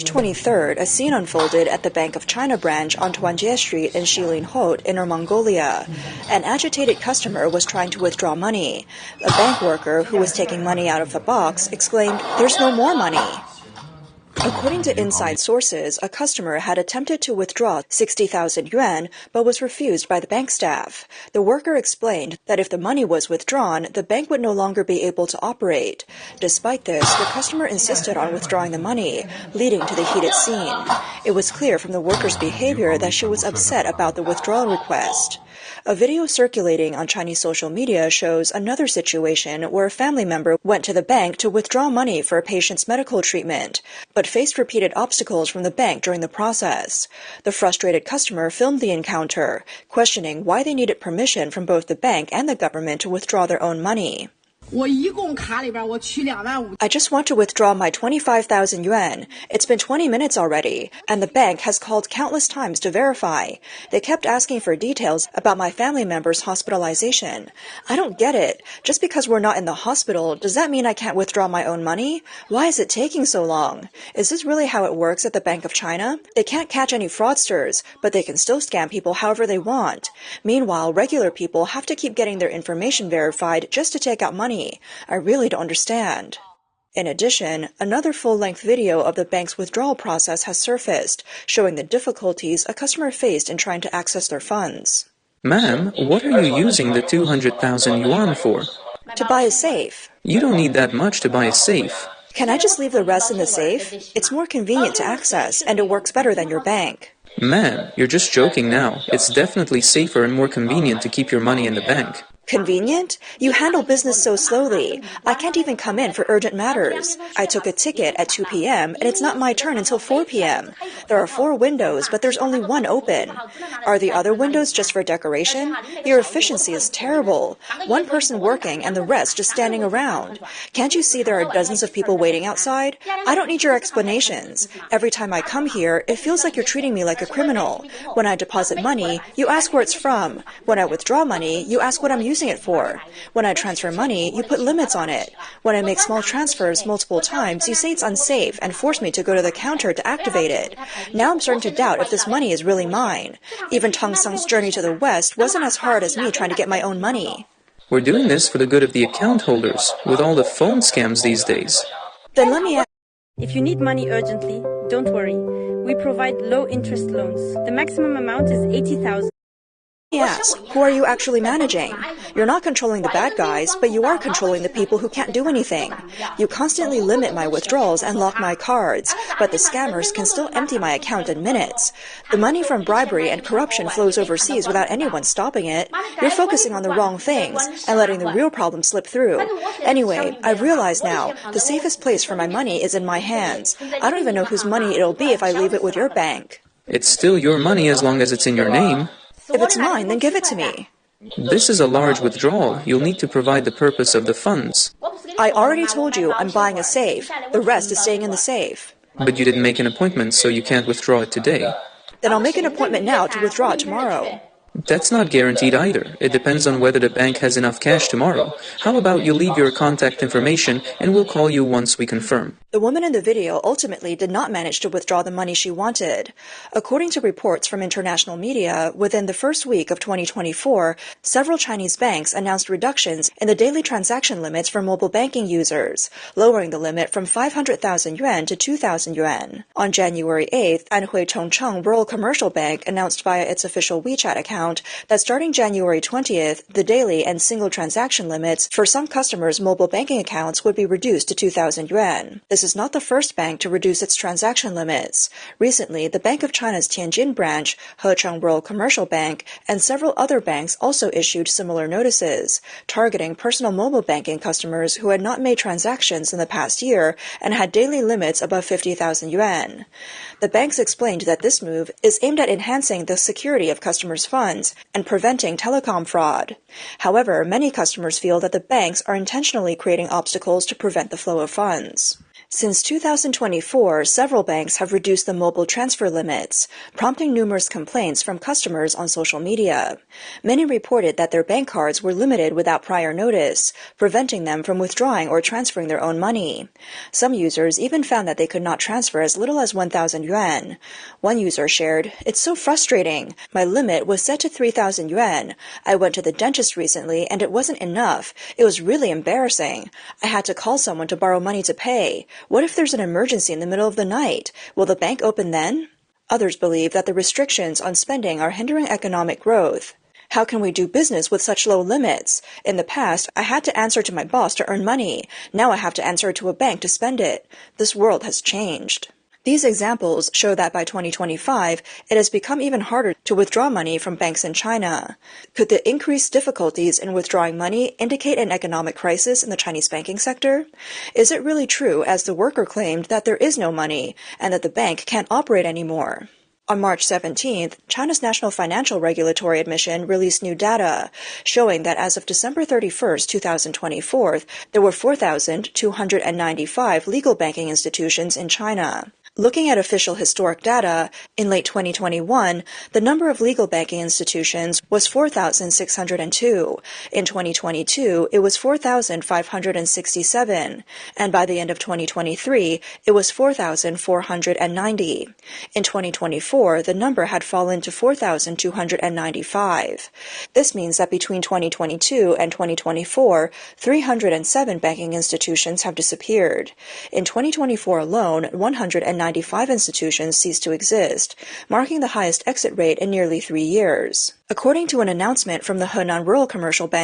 23rd, a scene unfolded at the Bank of China branch on Tuanjie Street in Xilinhot, Inner Mongolia. An agitated customer was trying to withdraw money. A bank worker who was taking money out of the box exclaimed, "There's no more money." According to inside sources, a customer had attempted to withdraw 60,000 yuan but was refused by the bank staff. The worker explained that if the money was withdrawn, the bank would no longer be able to operate. Despite this, the customer insisted on withdrawing the money, leading to the heated scene. It was clear from the worker's behavior that she was upset about the withdrawal request. A video circulating on Chinese social media shows another situation where a family member went to the bank to withdraw money for a patient's medical treatment, but faced repeated obstacles from the bank during the process. The frustrated customer filmed the encounter, questioning why they needed permission from both the bank and the government to withdraw their own money. "I just want to withdraw my 25,000 yuan. It's been 20 minutes already, and the bank has called countless times to verify. They kept asking for details about my family member's hospitalization. I don't get it. Just because we're not in the hospital, does that mean I can't withdraw my own money? Why is it taking so long? Is this really how it works at the Bank of China? They can't catch any fraudsters, but they can still scam people however they want. Meanwhile, regular people have to keep getting their information verified just to take out money. I really don't understand." In addition, another full-length video of the bank's withdrawal process has surfaced, showing the difficulties a customer faced in trying to access their funds. "Ma'am, what are you using the 200,000 yuan for?" "To buy a safe." "You don't need that much to buy a safe." "Can I just leave the rest in the safe? It's more convenient to access, and it works better than your bank." "Ma'am, you're just joking now. It's definitely safer and more convenient to keep your money in the bank." "Convenient? You handle business so slowly. I can't even come in for urgent matters. I took a ticket at 2 p.m. and it's not my turn until 4 p.m. There are 4 windows, but there's only one open. Are the other windows just for decoration? Your efficiency is terrible. One person working and the rest just standing around. Can't you see there are dozens of people waiting outside? I don't need your explanations. Every time I come here, it feels like you're treating me like a criminal. When I deposit money, you ask where it's from. When I withdraw money, you ask what I'm using it for. When I transfer money, you put limits on it. When I make small transfers multiple times, you say it's unsafe and force me to go to the counter to activate it. Now I'm starting to doubt if this money is really mine. Even Tang Sang's journey to the West wasn't as hard as me trying to get my own money." "We're doing this for the good of the account holders, with all the phone scams these days." "Then let me ask." If you need money urgently, don't worry. We provide low-interest loans. The maximum amount is 80,000. Yes, who are you actually managing? You're not controlling the bad guys, but you are controlling the people who can't do anything. You constantly limit my withdrawals and lock my cards, but the scammers can still empty my account in minutes. The money from bribery and corruption flows overseas without anyone stopping it. You're focusing on the wrong things and letting the real problem slip through. Anyway, I've realized now, the safest place for my money is in my hands. I don't even know whose money it'll be if I leave it with your bank. "It's still your money as long as it's in your name." If it's mine, then give it to me. "This is a large withdrawal. You'll need to provide the purpose of the funds." I already told you I'm buying a safe. The rest is staying in the safe. "But you didn't make an appointment, so you can't withdraw it today." Then I'll make an appointment now to withdraw it tomorrow. "That's not guaranteed either. It depends on whether the bank has enough cash tomorrow. How about you leave your contact information and we'll call you once we confirm." The woman in the video ultimately did not manage to withdraw the money she wanted. According to reports from international media, within the first week of 2024, several Chinese banks announced reductions in the daily transaction limits for mobile banking users, lowering the limit from 500,000 yuan to 2,000 yuan. On January 8th, Anhui Chongcheng Rural Commercial Bank announced via its official WeChat account that starting January 20th, the daily and single transaction limits for some customers' mobile banking accounts would be reduced to 2,000 yuan. This is not the first bank to reduce its transaction limits. Recently, the Bank of China's Tianjin branch, Hecheng Rural Commercial Bank, and several other banks also issued similar notices, targeting personal mobile banking customers who had not made transactions in the past year and had daily limits above 50,000 yuan. The banks explained that this move is aimed at enhancing the security of customers' funds and preventing telecom fraud. However, many customers feel that the banks are intentionally creating obstacles to prevent the flow of funds. Since 2024, several banks have reduced the mobile transfer limits, prompting numerous complaints from customers on social media. Many reported that their bank cards were limited without prior notice, preventing them from withdrawing or transferring their own money. Some users even found that they could not transfer as little as 1,000 yuan. One user shared, "It's so frustrating. My limit was set to 3,000 yuan. I went to the dentist recently and it wasn't enough. It was really embarrassing. I had to call someone to borrow money to pay. What if there's an emergency in the middle of the night? Will the bank open then?" Others believe that the restrictions on spending are hindering economic growth. "How can we do business with such low limits? In the past, I had to answer to my boss to earn money. Now I have to answer to a bank to spend it. This world has changed." These examples show that by 2025, it has become even harder to withdraw money from banks in China. Could the increased difficulties in withdrawing money indicate an economic crisis in the Chinese banking sector? Is it really true, as the worker claimed, that there is no money and that the bank can't operate anymore? On March 17th, China's National Financial Regulatory Admission released new data, showing that as of December 31st, 2024, there were 4,295 legal banking institutions in China. Looking at official historic data, in late 2021, the number of legal banking institutions was 4,602. In 2022, it was 4,567. And by the end of 2023, it was 4,490. In 2024, the number had fallen to 4,295. This means that between 2022 and 2024, 307 banking institutions have disappeared. In 2024 alone, 195 institutions ceased to exist, marking the highest exit rate in nearly 3 years. According to an announcement from the Henan Rural Commercial Bank,